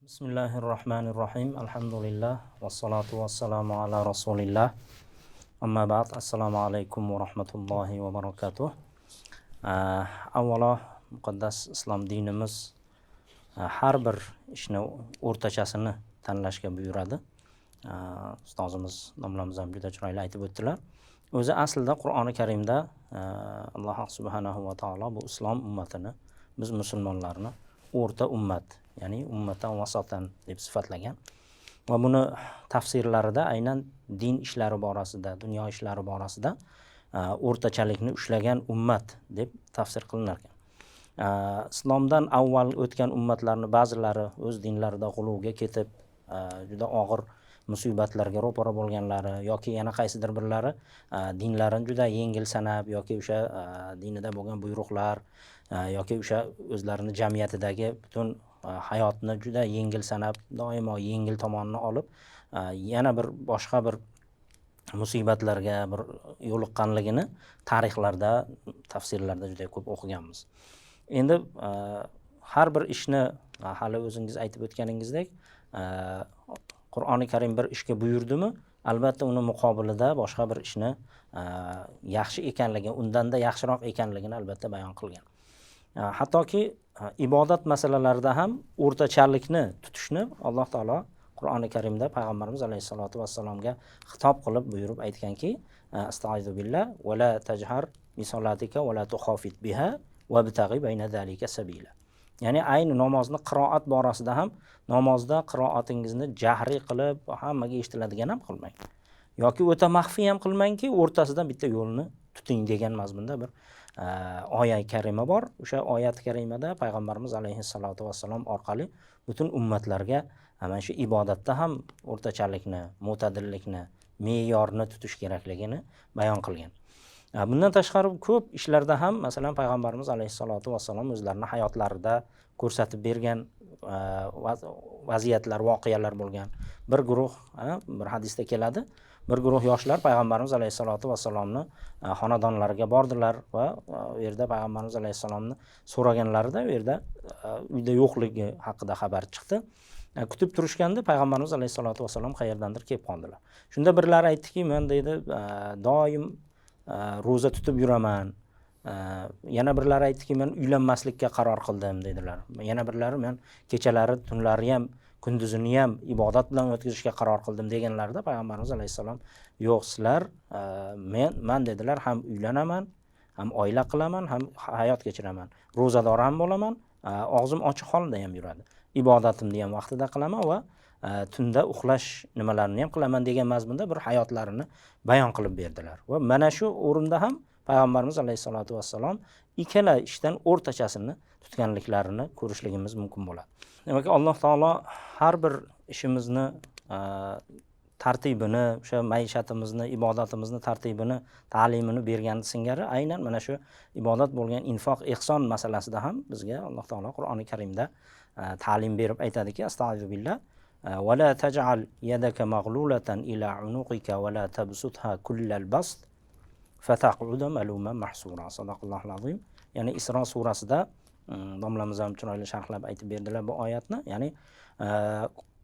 Bismillahirrahmanirrahim. Alhamdulillah. Wassalatu wassalamu ala rasulillah. Amma ba'd. Assalomu alaykum va rahmatullohi va barakatuh. Avvalo muqaddas islom dinimiz har bir ishni o'rtachasini tanlashga buyuradi. Ustozimiz nomlamiz ham juda chiroyli aytib o'tdilar. O'zi aslida Qur'oni Karimda Alloh subhanahu va taolo bu islom ummatini, biz musulmonlarni o'rta ummat, ya'ni ummatan vasatan deb sifatlagan va buni tafsirlarida aynan din ishlari borasida, dunyo ishlari borasida o'rtachalikni ushlagan ummat deb tafsir qilinar ekan. Islomdan avval o'tgan ummatlarni ba'zilari o'z dinlarida g'uluvga ketib, juda og'ir musibatlarga ro'para bo'lganlari yoki yana qaysidir birlari dinlarini juda yengil sanab yoki o'sha dinida bo'lgan buyruqlar yoki o'sha o'zlarini jamiyatidagi butun hayotni juda yengil sanab, doimo yengil tomonini olib, yana bir boshqa bir musibatlarga bir yo'liqqanligini tarixlarda, tafsirlarda juda ko'p o'qiganmiz. Endi har bir ishni hali o'zingiz aytib o'tganingizdek, Qur'oni Karim bir ishga buyurdimi, albatta uni muqobilida boshqa bir ishni yaxshi ekanligini, undanda yaxshiroq ekanligini albatta bayon qilgan. Hattoki ibodat masalalarida ham o'rtachalikni tutishni Alloh taolo Qur'oni Karimda payg'ambarimiz alayhisolatu vassalomga xitob qilib buyurib aytganki, astag'izu billah va la tajhar bi solatika va la tukhafit biha wabtaghi bayna zalika sabila. Ya'ni ayni namozni qiroat borasida ham namozda qiroatingizni jahriy qilib hammaga eshitiladigan ham qilmang. Yoki o'ta maxfiy ham qilmangki, o'rtasidan bitta yo'lni tuting degan mazmunda bir oyat karima bor. O'sha oyat karimada payg'ambarimiz alayhisolatu vassalom orqali butun ummatlarga mana shu ibodatda ham o'rtachalikni, mo'tadillikni, me'yorni tutish kerakligini bayon qilgan. Bundan tashqari ko'p ishlarda ham, masalan, payg'ambarimiz alayhisolatu vassalom o'zlarining hayotlarida ko'rsatib bergan vaziyatlar, voqealar bo'lgan. Bir guruh, bir hadisda keladi, bir guruh yoshlar payg'ambarimiz alayhisolatu vassalomni xonadonlariga bordilar va u yerda payg'ambarimiz alayhisalomni so'raganlarida u yerda uyda yo'qligi haqida xabar chiqdi. Kutib turishganda payg'ambarimiz alayhisolatu vassalom qayerdandir kelib qoldilar. Shunda birlari aytdiki, men deydi doim ro'za tutib yuraman. Yana birlari aytdiki, men uylanmaslikka qaror qildim dedilar. Yana birlari men kechalari, tunlari ham, kunduzini ham ibodat bilan o'tkazishga qaror qildim deganlarida payg'ambarimiz alayhisalom, yo'q, sizlar men dedilar, ham uylanaman, ham oila qilaman, ham hayot kechiraman. Ro'zador ham bo'laman, og'zim ochiq holda ham yuradi. Ibodatimni ham vaqtida qilaman va tunda uxlash nimalarini ham qilaman degan mazmunda bir hayotlarini bayon qilib berdilar. Va mana shu o'rinda ham payg'ambarimiz alayhisolatu vassalom ikkala ishdan o'rtachasini tutganliklarini ko'rishligimiz mumkin bo'ladi. Demak, Alloh taolo har bir ishimizni tartibini, o'sha maishatimizni, ibodatimizni tartibini, ta'limini bergan singari aynan mana shu ibodat bo'lgan infoq, ihson masalasida ham bizga Alloh taolo Qur'oni Karimda ta'lim berib aytadiki, astag'izu billah va la taj'al yadaka maghlulatan ila unuqika va la tabsutha kullal bast fataq'uda maluman mahsura. Sadaqallohul azim. Ya'ni Isro surasida domlamiz ham chiroyli sharhlab aytib berdilar bu oyatni. Ya'ni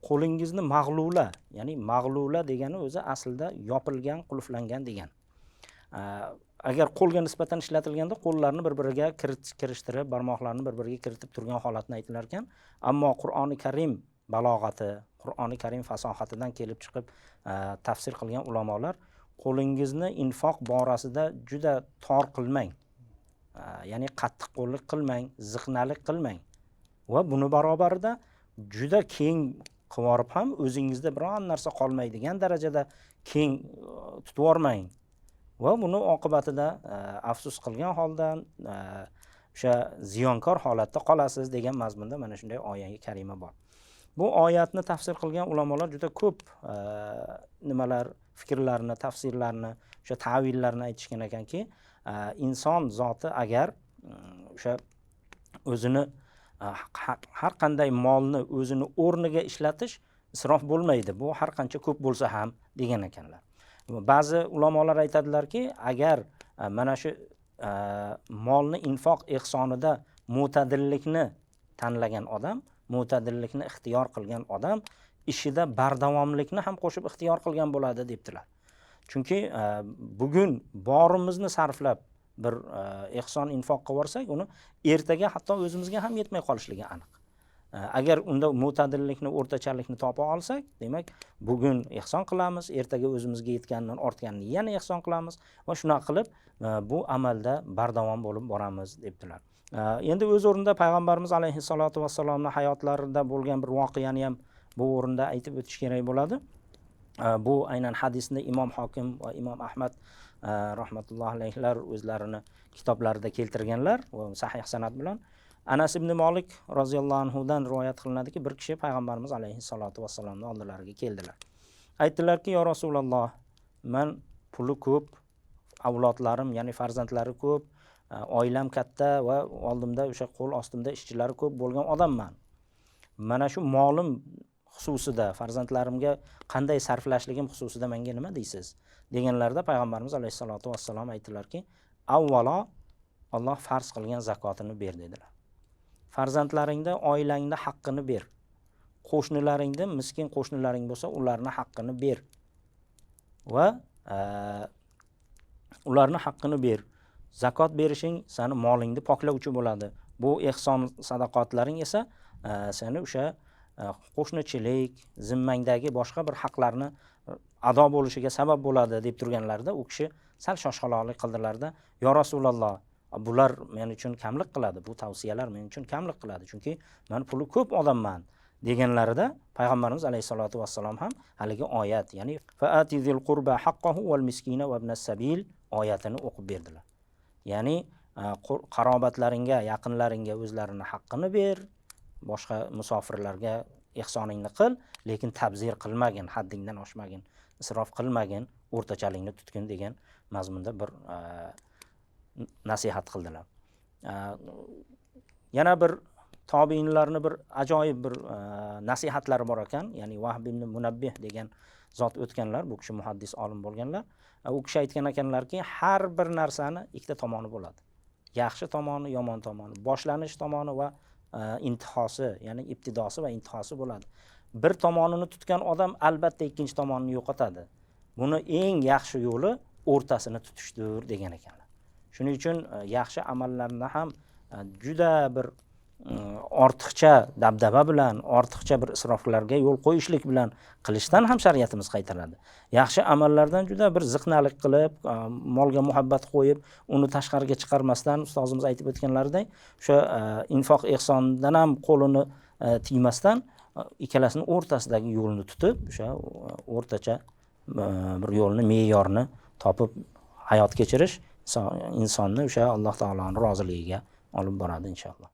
qo'lingizni mag'lula, ya'ni mag'lula degani o'zi aslida yopilgan, qulflangan degan. Agar qo'lga nisbatan ishlatilganda qo'llarni bir-biriga kirishtirib, barmoqlarni bir-biriga kiritib turgan holatni aytilar ekan, ammo Qur'oni Karim balog'ati, Qur'oni Karim fasohatidan kelib chiqib tafsir qilgan ulamolar qo'lingizni infoq borasida juda tor qilmang. Ya'ni qattiq qo'llik qilmang, ziqnalik qilmang. Va buni barobarida juda keng qilib ham o'zingizda biron narsa qolmaydigan darajada keng tutib yormang. Va buni oqibatida afsus qilgan holdan o'sha ziyonkor holatda qolasiz degan mazmunda mana shunday oyat karima bor. Bu oyatni tafsir qilgan ulamolar juda ko'p nimalar, fikrlarni, tafsirlarni, o'sha ta'villarni aytishgan ekanki, inson zoti agar o'sha o'zini har qanday molni o'zini o'rniga ishlatish isrof bo'lmaydi. Bu har qancha ko'p bo'lsa ham degan ekanlar. Ba'zi ulamolar aytadilarki, agar mana shu molni infoq ihsonida mo'tadillikni tanlagan odam mo'tadillikni ixtiyor qilgan odam ishida bardavomlikni ham qo'shib ixtiyor qilgan bo'ladi debdilar. Chunki bugun borimizni sarflab bir ehson infoq qilib yuborsak, uni ertaga hatto o'zimizga ham yetmay qolishligi aniq. Agar unda mo'tadillikni, o'rtachalikni topa olsak, demak, bugun ehson qilamiz, ertaga o'zimizga yetgandan ortganini yana ehson qilamiz va shunaqa qilib bu amalda bardavom bo'lib boramiz debdilar. Endi o'z o'rnida payg'ambarimiz alayhissalatu vassalomning hayotlarida bo'lgan bir voqeani ham bu o'rinda aytib o'tish kerak bo'ladi. Bu aynan hadisni Imom Hokim va Imom Ahmad rahmatullohi alayhilar o'zlarini kitoblarida keltirganlar va sahih sanad bilan. Anas ibn Malik roziyallohu anhu dan rivoyat qilinadiki, bir kishi payg'ambarimiz alayhissalatu vassalomning oldilariga keldilar. Aytdilarki, "Ya Rasululloh, men puli ko'p, avlodlarim, ya'ni farzandlari ko'p, oilam katta va oldimda o'sha qo'l ostimda ishchilari ko'p bo'lgan odamman. Mana shu molim xususida, farzandlarimga qanday sarflashligim xususida menga nima deysiz?" deganlarda payg'ambarimiz alayhissalatu vassalom aytdilarki, "Avvalo Alloh farz qilgan zakotini ber" dedilar. Farzandlaringda, oilangda haqqini ber. Qo'shnilaringda, miskin qo'shnilaring bo'lsa, ularning haqqini ber. Va ularning haqqini ber. Zakot berishing seni molingni poklovchi bo'ladi. Bu ehson sadaqotlaring esa seni o'sha qo'shnichilik, zimmangdagi boshqa bir haqlarni ado bo'lishiga sabab bo'ladi deb turganlarida u kishi sal shoshqaloqlik qildilarda, "Ya Rasululloh, bular men uchun kamlik qiladi, bu tavsiyalar men uchun kamlik qiladi, chunki men puli ko'p odamman" deganlarida payg'ambarimiz alayhisolatu vassalom ham haligi oyat, ya'ni "Fa'atizil qurba haqqahu wal miskina va ibnas sabil" oyatini o'qib berdilar. Ya'ni qarobatlaringga, yaqinlaringga o'zlarining haqqini ber, boshqa musofirlarga ehsoningni qil, lekin tabzir qilmagin, haddingdan oshmagin, isrof qilmagin, o'rtachalikni tutgin degan mazmunda bir nasihat qildilar. Yana bir tobiinlarni bir ajoyib bir nasihatlari bor ekan, ya'ni Vahb ibn Munabbih degan zot o'tganlar, bu kishi muhaddis olim bo'lganlar. U kishi aytgan ekanlarki, har bir narsani ikkita tomoni bo'ladi. Yaxshi tomoni, yomon tomoni, boshlanish tomoni va intihosi, ya'ni ibtidosi va intihosi bo'ladi. Bir tomonini tutgan odam albatta ikkinchi tomonini yo'qotadi. Buni eng yaxshi yo'li o'rtasini tutishdir degan ekanlar. Shuning uchun yaxshi amallarni ham juda bir ortiqcha dabdaba bilan, ortiqcha bir isroflarga yo'l qo'yishlik bilan qilishdan ham shariatimiz qaytaradi. Yaxshi amallardan juda bir ziqnalik qilib, molga muhabbat qo'yib, uni tashqariga chiqarmasdan, ustozimiz aytib o'tganlaridek, o'sha infoq ehsondan ham qo'lini tiymasdan, ikkalasini o'rtasidagi yo'lni tutib, o'sha o'rtacha bir yo'lni, me'yorni topib hayot kechirish insonni o'sha Alloh taoloning roziligiga olib boradi inshaalloh.